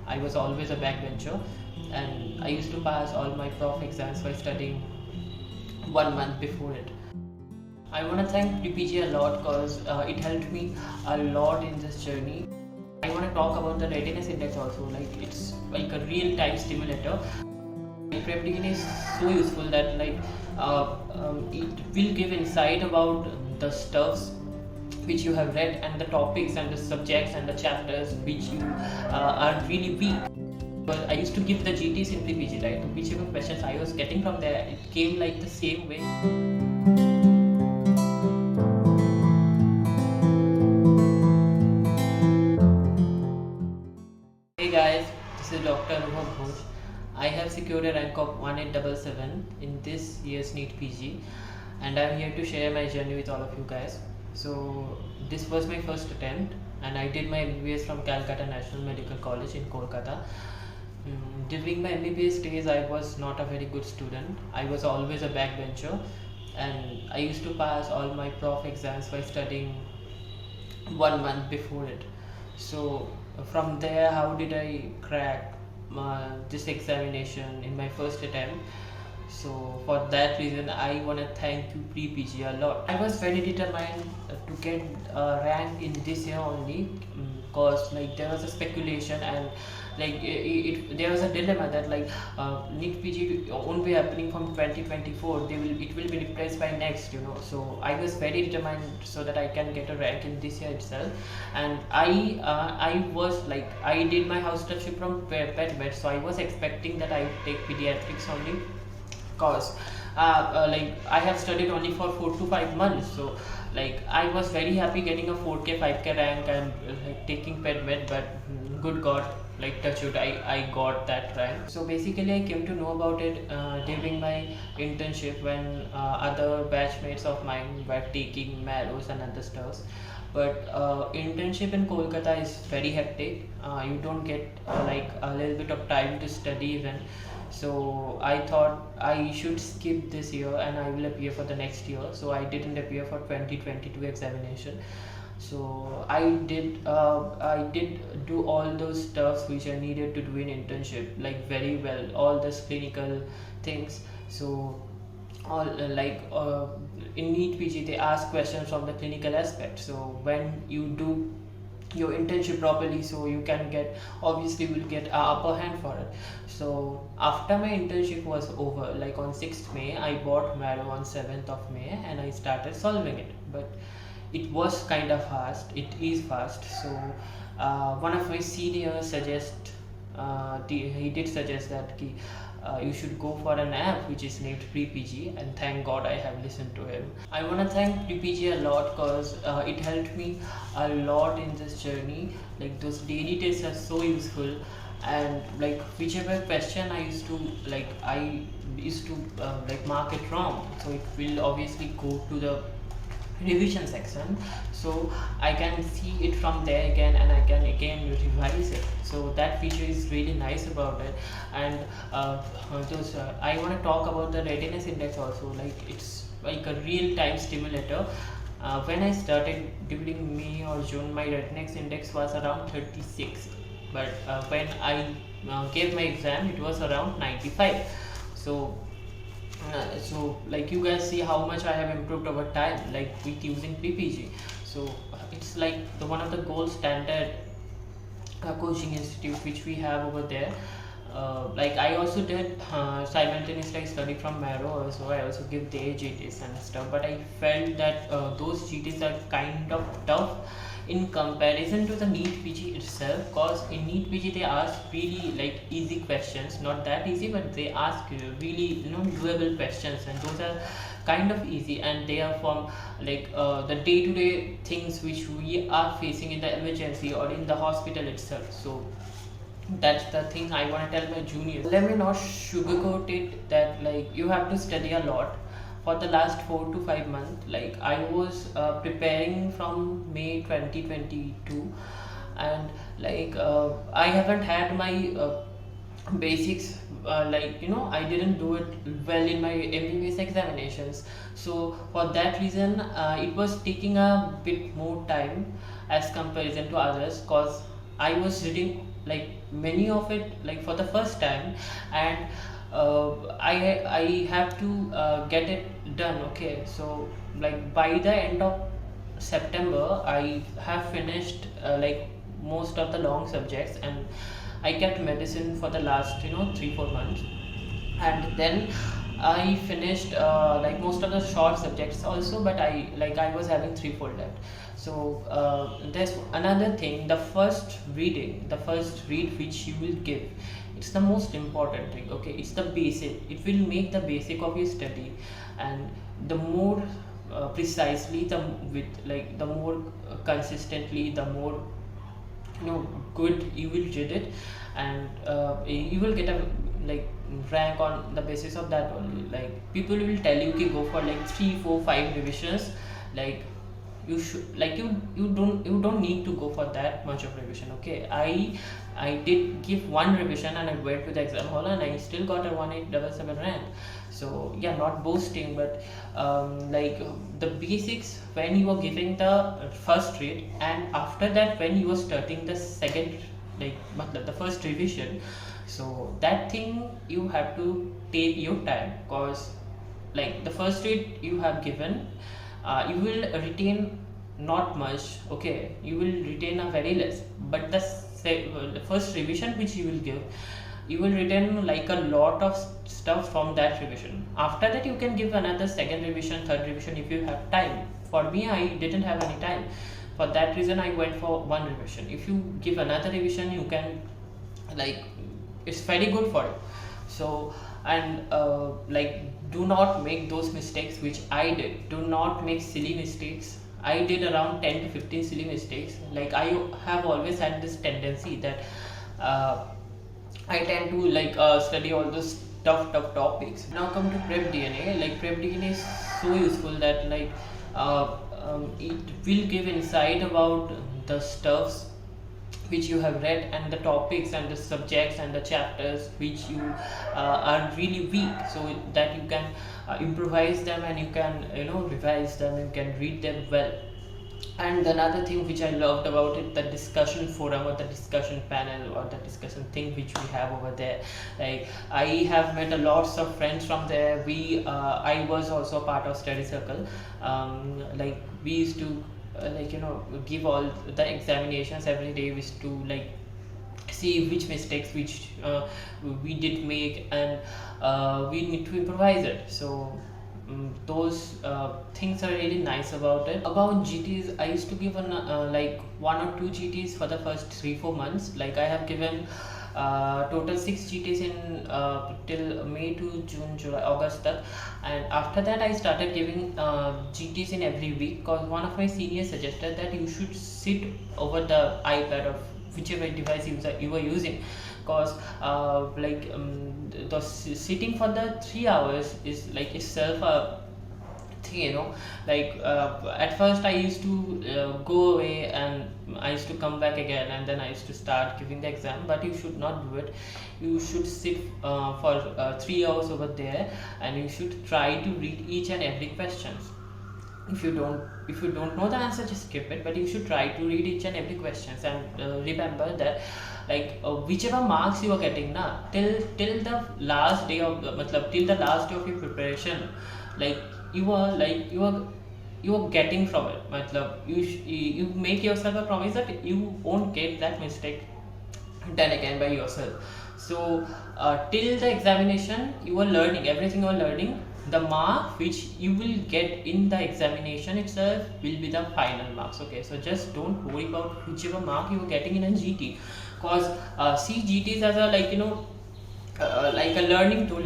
I was always a backbencher, and I used to pass all my prof exams by studying 1 month before it. I want to thank PPG a lot because it helped me a lot in this journey. I want to talk about the readiness index also, like it's like a real-time stimulator. Prep degree is so useful that it will give insight about the stuffs which you have read and the topics and the subjects and the chapters which you are really weak. But I used to give the GTs in PPG, right? Whichever questions I was getting from there, it came like the same way. Hey guys, this is Dr. Anuvab. I have secured a rank of 1877 in this year's NEET PG, and I'm here to share my journey with all of you guys. So this was my first attempt, and I did my MBBS from Calcutta National Medical College in Kolkata. During my MBBS days, I was not a very good student. I was always a backbencher, and I used to pass all my prof exams by studying 1 month before it. So from there, how did I crack this examination in my first attempt? So for that reason, I want to thank you pre-PG a lot. I was very determined to get a rank in this year only, because there was a speculation, and there was a dilemma that NEET PG won't be happening from 2024. It will be replaced by NExT, So I was very determined so that I can get a rank in this year itself, and I did my house internship from PetMed, so I was expecting that I would take pediatrics only, cause I have studied only for 4 to 5 months, so I was very happy getting a 4K 5K rank and taking PetMed, but good God, touch wood, I got that rank. So basically I came to know about it during my internship, when other batchmates of mine were taking Mallows and other stuffs. But internship in Kolkata is very hectic. You don't get a little bit of time to study even. So I thought I should skip this year and I will appear for the next year. So I didn't appear for 2022 examination. So I did do all those stuffs which I needed to do in internship very well, all those clinical things. So all in NEET PG they ask questions from the clinical aspect. So when you do your internship properly, so you can obviously will get an upper hand for it. So after my internship was over, on 6th May, I bought Marrow on 7th of May and I started solving it. But it was kind of fast. It is fast. So one of my seniors he did suggest that you should go for an app which is named Pre-PG, and thank God I have listened to him. I want to thank Pre-PG a lot because it helped me a lot in this journey. Those daily tests are so useful, and whichever question I used to mark it wrong, so it will obviously go to the revision section, so I can see it from there again and I can again revise it. So that feature is really nice about it. And I want to talk about the readiness index also. It's like a real-time stimulator. When I started during May or June, my readiness index was around 36, but when I gave my exam, it was around 95. So you guys see how much I have improved over time, with using PPG. So it's one of the gold standard coaching institute which we have over there. I also did simultaneously study from Marrow also. I also give their GTs and stuff, but I felt that those GTs are kind of tough in comparison to the NEET PG itself, because in NEET PG they ask really easy questions, not that easy, but they ask really doable questions, and those are kind of easy, and they are from the day-to-day things which we are facing in the emergency or in the hospital itself. So that's the thing I want to tell my juniors. Let me not sugarcoat it that you have to study a lot. For the last 4 to 5 months, I was preparing from May 2022, and I haven't had my basics, like I didn't do it well in my MBBS examinations. So for that reason, it was taking a bit more time as comparison to others, cause I was reading like many of it like for the first time, and I have to get it done. Okay, so like by the end of September, I have finished like most of the long subjects, and I kept medicine for the last 3-4 months, and then I finished like most of the short subjects also, but I was having 3-4 left. So there's another thing: the first read which you will give, it's the most important thing. Okay, it's the basic. It will make the basic of your study, and the more precisely, the more consistently, the more good you will read it, and you will get a like rank on the basis of that only. Like people will tell you ki go for like 3, 4, 5 revisions. Like you should, like you don't need to go for that much of revision. Okay, I did give one revision, and I went to the exam hall, and I still got a 1877 rank. So yeah, not boasting, but like the basics, when you are giving the first read, and after that when you are starting the second, like the first revision, so that thing you have to take your time, cause like the first read you have given, you will retain not much. Okay, you will retain a very less, but the first revision which you will give, you will retain like a lot of stuff from that revision. After that you can give another second revision, third revision if you have time. For me, I didn't have any time. For that reason, I went for one revision. If you give another revision, you can, like, it's very good for you. So, and like, do not make those mistakes which I did. Do not make silly mistakes. I did around 10 to 15 silly mistakes. Like, I have always had this tendency that I tend to like study all those tough topics. Now come to prep DNA. Like prep DNA is so useful that like it will give insight about the stuffs which you have read, and the topics and the subjects and the chapters which you are really weak, so that you can improvise them, and you can revise them, you can read them well. And another thing which I loved about it, the discussion forum or the discussion panel or the discussion thing which we have over there. Like I have met a lots of friends from there. I was also part of study circle. Like we used to give all the examinations every day. We used to like see which mistakes which we did make, and we need to improvise it. So those things are really nice about it. About GTs, I used to give like 1 or 2 GTs for the first 3-4 months. Like I have given total 6 GTs in till May to June, July, August tak. And after that I started giving GTs in every week, because one of my seniors suggested that you should sit over the iPad of whichever device you were using, because the sitting for the 3 hours is like itself a thing, like at first I used to go away, and I used to come back again, and then I used to start giving the exam. But you should not do it. You should sit for 3 hours over there, and you should try to read each and every question. If you don't know the answer, just skip it, but you should try to read each and every questions. And remember that like whichever marks you are getting till the last day of till the last day of your preparation, like you are getting from it. You make yourself a promise that you won't get that mistake done again by yourself. So till the examination, you are learning everything. You are learning. The mark which you will get in the examination itself will be the final marks. Okay, so just don't worry about whichever mark you are getting in a GT, because see GTs as a like a learning tool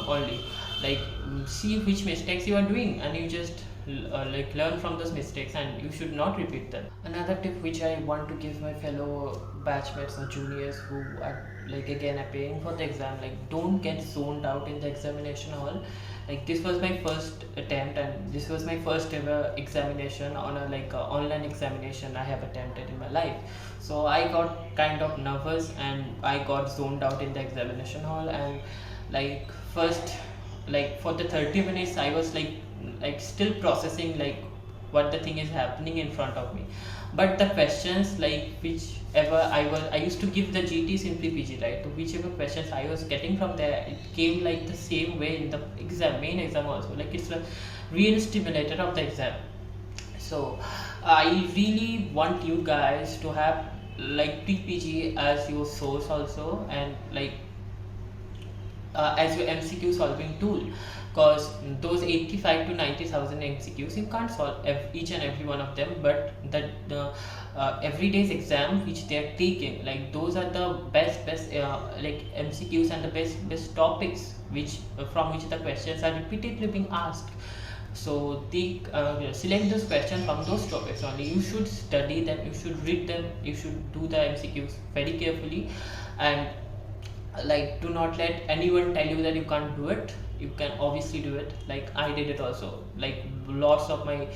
only. Like see which mistakes you are doing, and you just like learn from those mistakes, and you should not repeat them. Another tip which I want to give my fellow batchmates or juniors who are like again appearing for the exam, like don't get zoned out in the examination hall. Like this was my first attempt, and this was my first ever examination on a like a online examination I have attempted in my life. So I got kind of nervous and I got zoned out in the examination hall, and like first, like for the 30 minutes I was like still processing like what the thing is happening in front of me. But the questions, like whichever I used to give the GTs in PPG, right? So whichever questions I was getting from there, it came like the same way in the main exam also. Like it's a real stimulator of the exam. So I really want you guys to have like PPG as your source also, and like as your MCQ solving tool, because those 85 to 90,000 MCQs you can't solve each and every one of them, but the everyday's exam which they are taking, like those are the best like MCQs and the best topics which from which the questions are repeatedly being asked. So they select those questions from those topics only. You should study them, you should read them, you should do the MCQs very carefully, and like do not let anyone tell you that you can't do it. You can obviously do it. Like I did it also. Like lots of my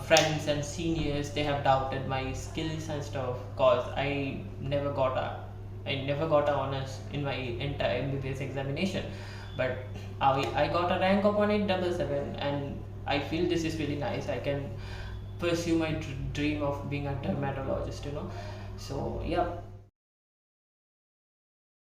friends and seniors, they have doubted my skills and stuff, cause I never got a honors in my entire MBBS examination, but I got a rank of 1877, and I feel this is really nice. I can pursue my dream of being a dermatologist, you know. So yeah.